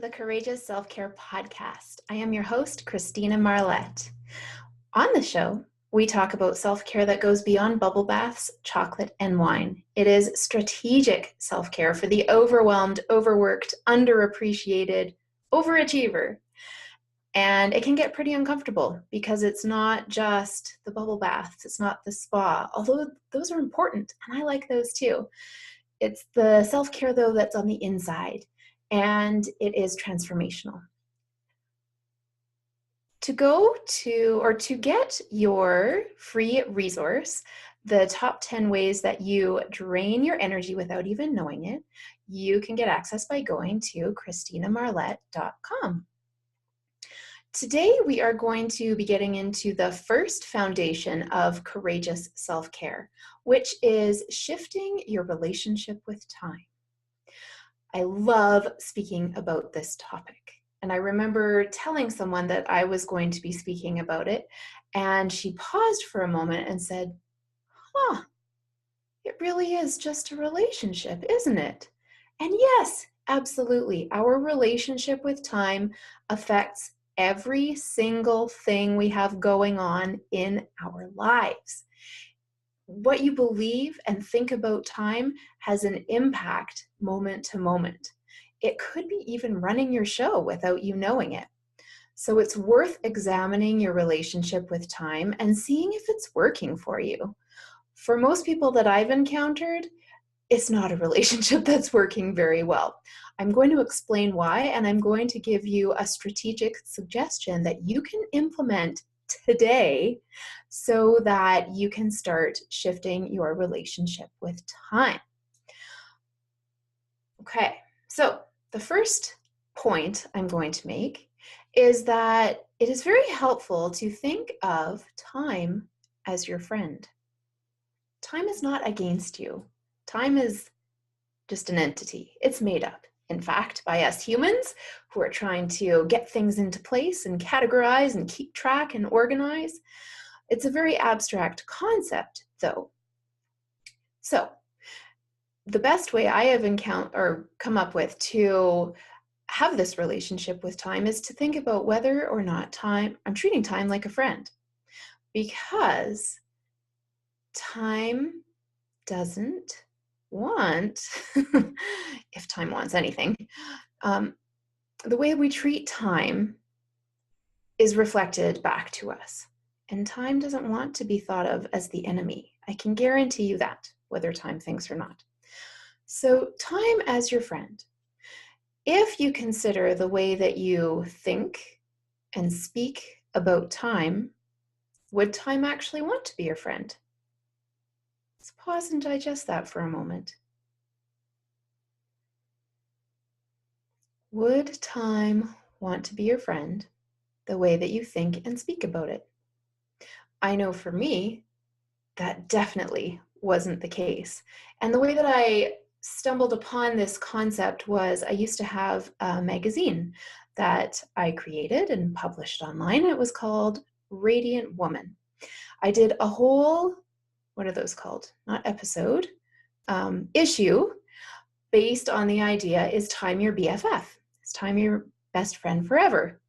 the Courageous Self-Care Podcast. I am your host, Christina Marlette. On the show, we talk about self-care that goes beyond bubble baths, chocolate, and wine. It is strategic self-care for the overwhelmed, overworked, underappreciated, overachiever. And it can get pretty uncomfortable because it's not just the bubble baths, it's not the spa, although those are important, and I like those too. It's the self-care, though, that's on the inside. And it is transformational. To get your free resource, the top 10 ways that you drain your energy without even knowing it, you can get access by going to ChristinaMarlette.com. Today, we are going to be getting into the first foundation of courageous self-care, which is shifting your relationship with time. I love speaking about this topic. And I remember telling someone that I was going to be speaking about it, and she paused for a moment and said, it really is just a relationship, isn't it? And yes, absolutely. Our relationship with time affects every single thing we have going on in our lives. What you believe and think about time has an impact moment to moment. It could be even running your show without you knowing it. So it's worth examining your relationship with time and seeing if it's working for you. For most people that I've encountered, it's not a relationship that's working very well. I'm going to explain why, and I'm going to give you a strategic suggestion that you can implement today so that you can start shifting your relationship with time. Okay, so the first point I'm going to make is that it is very helpful to think of time as your friend. Time is not against you. Time is just an entity. It's made up, in fact, by us humans who are trying to get things into place and categorize and keep track and organize. It's a very abstract concept, though. So, the best way I have come up with to have this relationship with time is to think about whether or not I'm treating time like a friend. Because time doesn't want, if time wants anything, the way we treat time is reflected back to us. And time doesn't want to be thought of as the enemy. I can guarantee you that, whether time thinks or not. So time as your friend. If you consider the way that you think and speak about time, would time actually want to be your friend? Let's pause and digest that for a moment. Would time want to be your friend the way that you think and speak about it? I know for me, that definitely wasn't the case. And the way that I stumbled upon this concept was I used to have a magazine that I created and published online. It was called Radiant Woman. I did a whole, what are those called? Not episode, issue based on the idea, is time your BFF? Is time your best friend forever?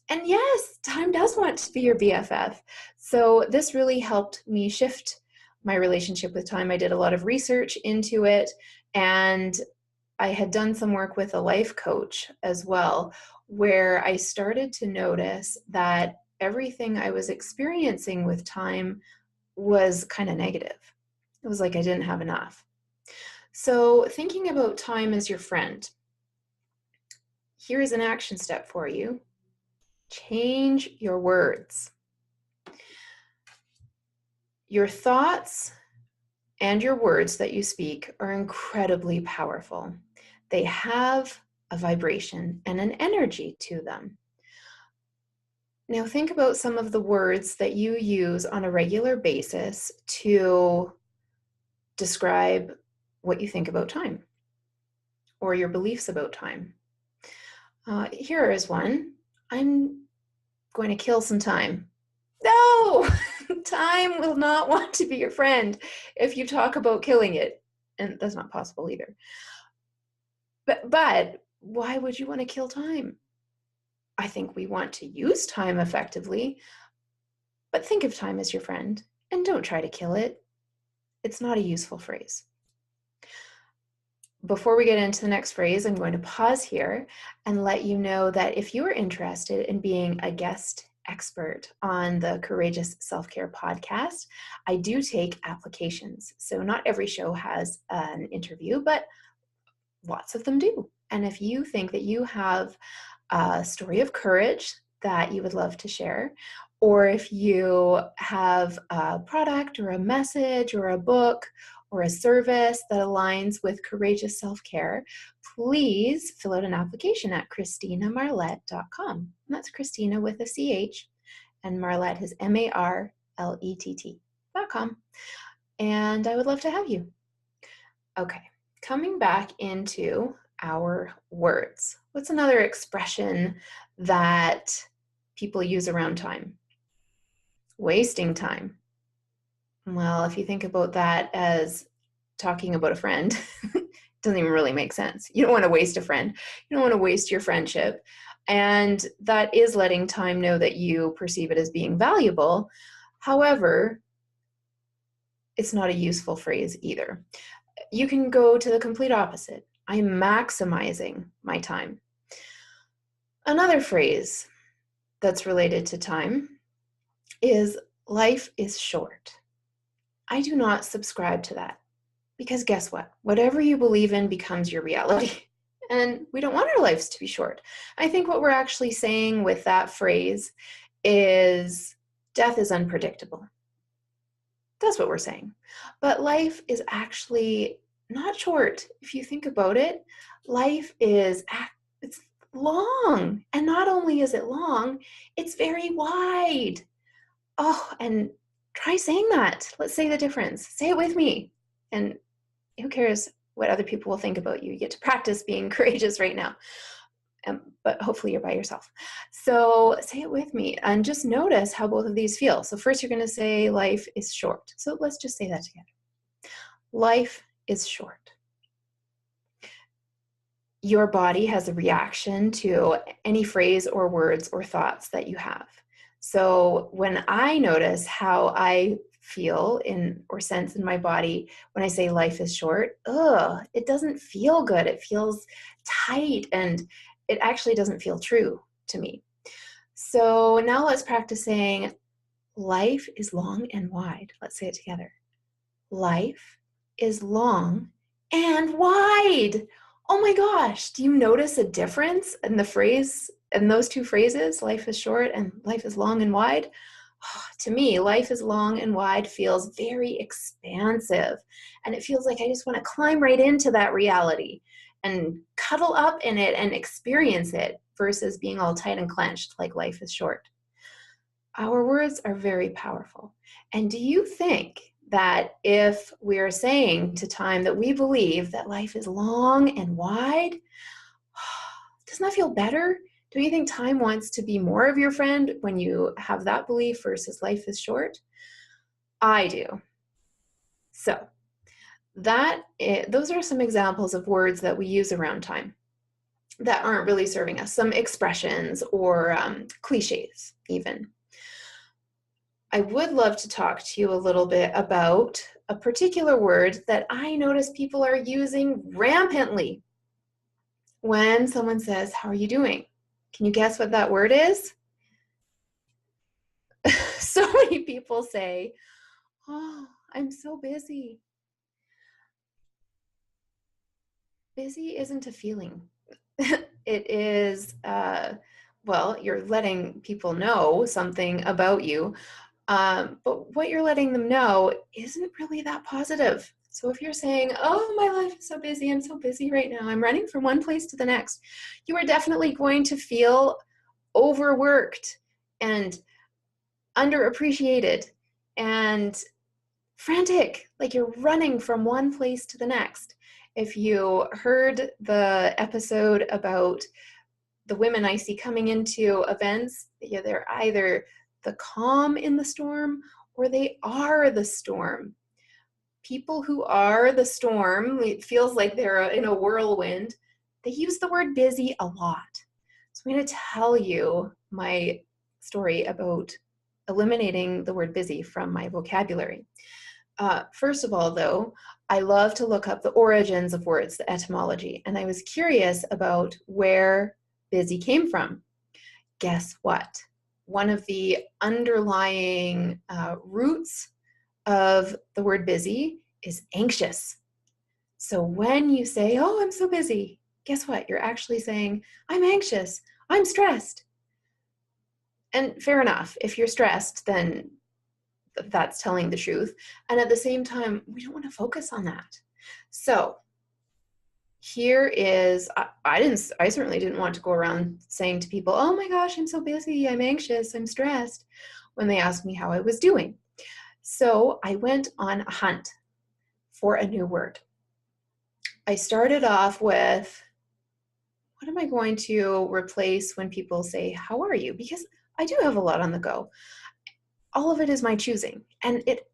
And yes, time does want to be your BFF. So this really helped me shift my relationship with time. I did a lot of research into it, and I had done some work with a life coach as well, where I started to notice that everything I was experiencing with time was kind of negative. It was like I didn't have enough. So thinking about time as your friend, here's an action step for you. Change your words. Your thoughts and your words that you speak are incredibly powerful. They have a vibration and an energy to them. Now think about some of the words that you use on a regular basis to describe what you think about time or your beliefs about time. Here is one. I'm going to kill some time. No, time will not want to be your friend if you talk about killing it. And that's not possible either. But why would you want to kill time? I think we want to use time effectively, but think of time as your friend and don't try to kill it. It's not a useful phrase. Before we get into the next phrase, I'm going to pause here and let you know that if you are interested in being a guest expert on the Courageous Self-Care podcast, I do take applications. So not every show has an interview, but lots of them do. And if you think that you have a story of courage that you would love to share, or if you have a product or a message or a book or a service that aligns with courageous self-care, please fill out an application at ChristinaMarlett.com. And that's Christina with a CH, and Marlett is MARLETT.com. And I would love to have you. Okay, coming back into our words. What's another expression that people use around time? Wasting time. Well, if you think about that as talking about a friend, it doesn't even really make sense. You don't want to waste a friend. You don't want to waste your friendship. And that is letting time know that you perceive it as being valuable. However, it's not a useful phrase either. You can go to the complete opposite. I'm maximizing my time. Another phrase that's related to time is life is short. I do not subscribe to that because guess what? Whatever you believe in becomes your reality. And we don't want our lives to be short. I think what we're actually saying with that phrase is death is unpredictable. That's what we're saying. But life is actually not short. If you think about it, life is, it's long. And not only is it long, it's very wide. Oh, and try saying that. Let's say the difference. Say it with me. And who cares what other people will think about you? You get to practice being courageous right now. But hopefully you're by yourself. So say it with me and just notice how both of these feel. So first you're going to say life is short. So let's just say that together. Life is short. Your body has a reaction to any phrase or words or thoughts that you have. So when I notice how I feel in or sense in my body when I say life is short, it doesn't feel good. It feels tight and it actually doesn't feel true to me. So now let's practice saying life is long and wide. Let's say it together. Life is long and wide. Oh my gosh, do you notice a difference in the phrase, in those two phrases, life is short and life is long and wide? To me, life is long and wide feels very expansive. And it feels like I just want to climb right into that reality and cuddle up in it and experience it versus being all tight and clenched like life is short. Our words are very powerful. And do you think that if we're saying to time that we believe that life is long and wide, doesn't that feel better? Do you think time wants to be more of your friend when you have that belief versus life is short? I do. So those are some examples of words that we use around time that aren't really serving us, some expressions or cliches even. I would love to talk to you a little bit about a particular word that I notice people are using rampantly when someone says, "How are you doing?" Can you guess what that word is? So many people say, "Oh, I'm so busy." Busy isn't a feeling. It is, well, you're letting people know something about you, but what you're letting them know isn't really that positive. So if you're saying, "Oh, my life is so busy, I'm so busy right now, I'm running from one place to the next," you are definitely going to feel overworked and underappreciated and frantic, like you're running from one place to the next. If you heard the episode about the women I see coming into events, yeah, they're either the calm in the storm or they are the storm. People who are the storm, it feels like they're in a whirlwind. they use the word busy a lot. So I'm going to tell you my story about eliminating the word busy from my vocabulary. First of all, though, I love to look up the origins of words, the etymology, and I was curious about where busy came from. Guess what? One of the underlying roots of the word busy is anxious. So when you say, oh, I'm so busy, guess what? You're actually saying, I'm anxious, I'm stressed. And fair enough, if you're stressed, then that's telling the truth. And at the same time, we don't want to focus on that. So here is, I certainly didn't want to go around saying to people, oh my gosh, I'm so busy, I'm anxious, I'm stressed, when they asked me how I was doing. So I went on a hunt for a new word. I started off with, what am I going to replace when people say, how are you? Because I do have a lot on the go. All of it is my choosing, and it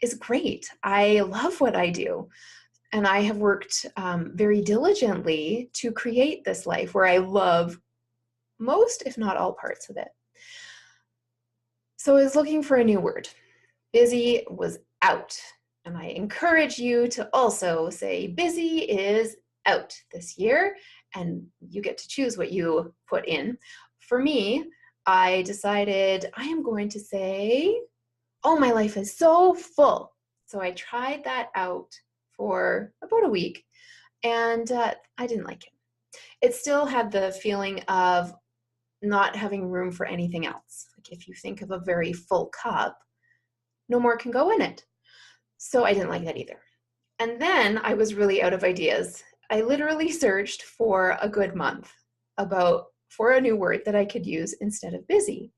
is great. I love what I do. And I have worked very diligently to create this life where I love most, if not all, parts of it. So I was looking for a new word. Busy was out. And I encourage you to also say busy is out this year, and you get to choose what you put in. For me, I decided I am going to say, oh, my life is so full. So I tried that out for about a week, and I didn't like it. It still had the feeling of not having room for anything else. Like if you think of a very full cup, no more can go in it. So I didn't like that either. And then I was really out of ideas. I literally searched for a good month for a new word that I could use instead of busy.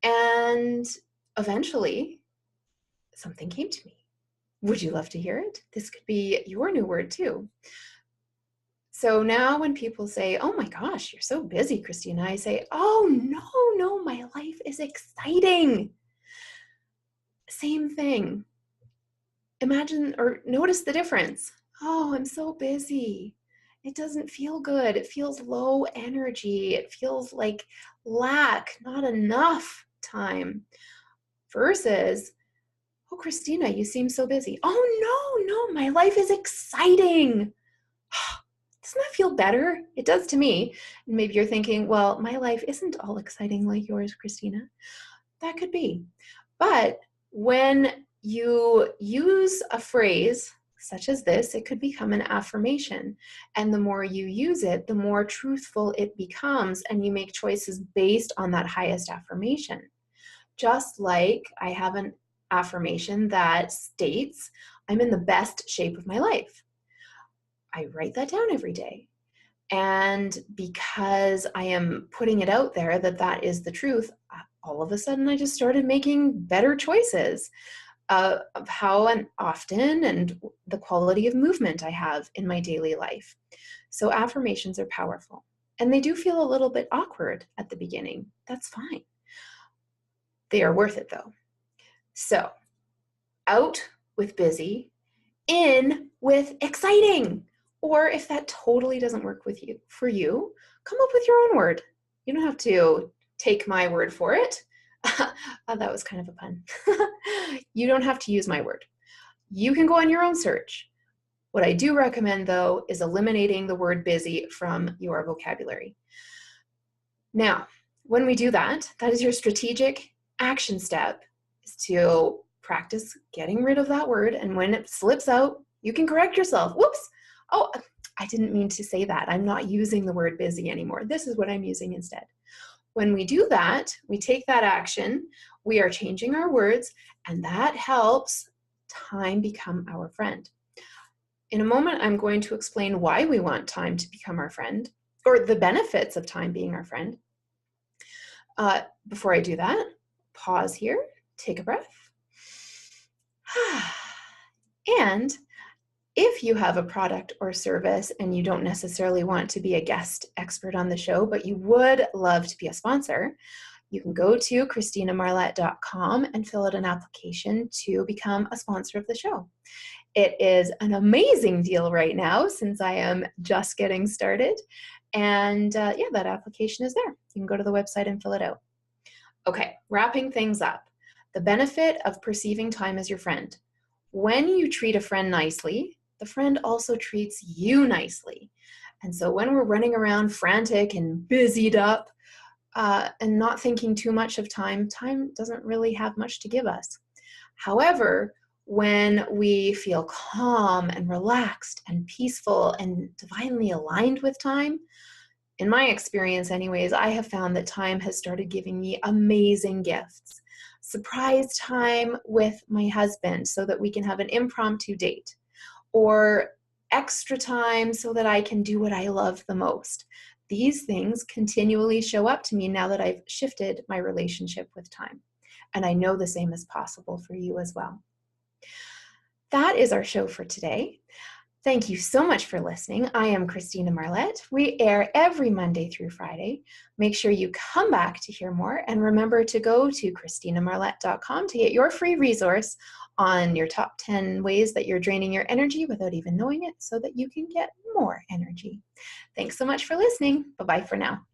And eventually something came to me. Would you love to hear it? This could be your new word too. So now when people say, oh my gosh, you're so busy, Christina, I say, oh no, my life is exciting. Same thing. Imagine or notice the difference. Oh, I'm so busy. It doesn't feel good. It feels low energy. It feels like lack, not enough time. Versus, oh, Christina, you seem so busy. Oh, no, my life is exciting. Doesn't that feel better? It does to me. And maybe you're thinking, well, my life isn't all exciting like yours, Christina. That could be. But when you use a phrase such as this, it could become an affirmation. And the more you use it, the more truthful it becomes, and you make choices based on that highest affirmation. Just like I have an affirmation that states, I'm in the best shape of my life. I write that down every day. And because I am putting it out there that is the truth, all of a sudden I just started making better choices of how and often and the quality of movement I have in my daily life. So affirmations are powerful, and they do feel a little bit awkward at the beginning. That's fine. They are worth it though. So out with busy, in with exciting. Or if that totally doesn't work for you, come up with your own word. You don't have to take my word for it. That was kind of a pun. You don't have to use my word. You can go on your own search. What I do recommend, though, is eliminating the word busy from your vocabulary. Now, when we do that, that is your strategic action step, is to practice getting rid of that word. And when it slips out, you can correct yourself. Whoops. Oh, I didn't mean to say that. I'm not using the word busy anymore. This is what I'm using instead. When we do that, we take that action, we are changing our words, and that helps time become our friend. In a moment, I'm going to explain why we want time to become our friend, or the benefits of time being our friend. Before I do that, pause here, take a breath. And if you have a product or service and you don't necessarily want to be a guest expert on the show, but you would love to be a sponsor, You can go to ChristinaMarlette.com and fill out an application to become a sponsor of the show. It is an amazing deal right now since I am just getting started. And yeah, that application is there. You can go to the website and fill it out. Okay, wrapping things up. The benefit of perceiving time as your friend. When you treat a friend nicely, the friend also treats you nicely. And so when we're running around frantic and busied up and not thinking too much of time, time doesn't really have much to give us. However, when we feel calm and relaxed and peaceful and divinely aligned with time, in my experience anyways, I have found that time has started giving me amazing gifts. Surprise time with my husband so that we can have an impromptu date, or extra time so that I can do what I love the most. These things continually show up to me now that I've shifted my relationship with time. And I know the same is possible for you as well. That is our show for today. Thank you so much for listening. I am Christina Marlette. We air every Monday through Friday. Make sure you come back to hear more, and remember to go to ChristinaMarlette.com to get your free resource on your top 10 ways that you're draining your energy without even knowing it, so that you can get more energy. Thanks so much for listening. Bye-bye for now.